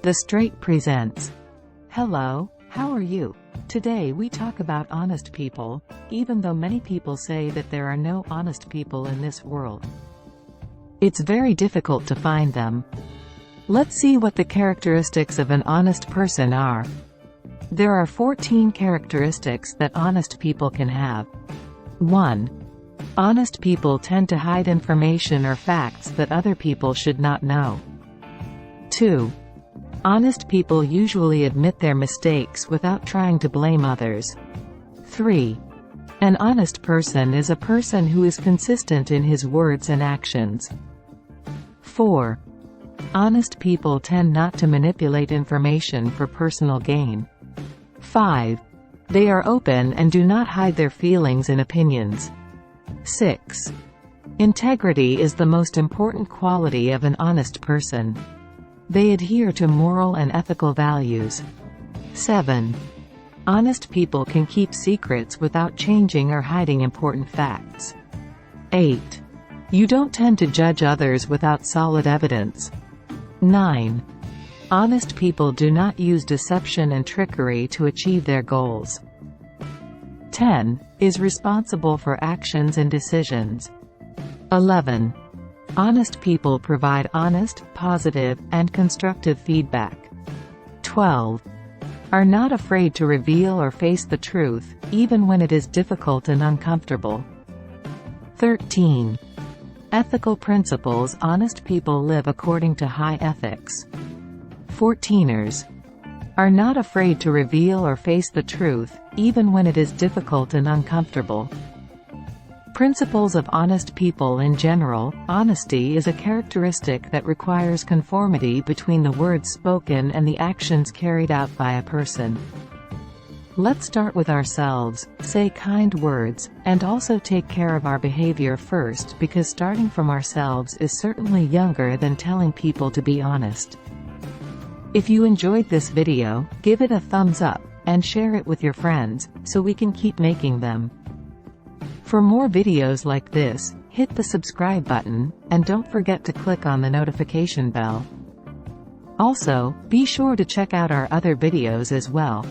The Straight presents. Hello, how are you? Today we talk about honest people, even though many people say that there are no honest people in this world. It's very difficult to find them. Let's see what the characteristics of an honest person are. There are 14 characteristics that honest people can have. 1. Honest people tend to hide information or facts that other people should not know. 2. Honest people usually admit their mistakes without trying to blame others. 3. An honest person is a person who is consistent in his words and actions. 4. Honest people tend not to manipulate information for personal gain. 5. They are open and do not hide their feelings and opinions. 6. Integrity is the most important quality of an honest person. They adhere to moral and ethical values. 7. Honest people can keep secrets without changing or hiding important facts. 8. You don't tend to judge others without solid evidence. 9. Honest people do not use deception and trickery to achieve their goals. 10. Is responsible for actions and decisions. 11. Honest people provide honest, positive, and constructive feedback. 12. Are not afraid to reveal or face the truth, even when it is difficult and uncomfortable. 13. Ethical principles. Honest people live according to high ethics. 14ers. Are not afraid to reveal or face the truth, even when it is difficult and uncomfortable. Principles of honest people in general. Honesty is a characteristic that requires conformity between the words spoken and the actions carried out by a person. Let's start with ourselves, say kind words, and also take care of our behavior first, because starting from ourselves is certainly younger than telling people to be honest. If you enjoyed this video, give it a thumbs up, and share it with your friends, so we can keep making them. For more videos like this, hit the subscribe button, and don't forget to click on the notification bell. Also, be sure to check out our other videos as well.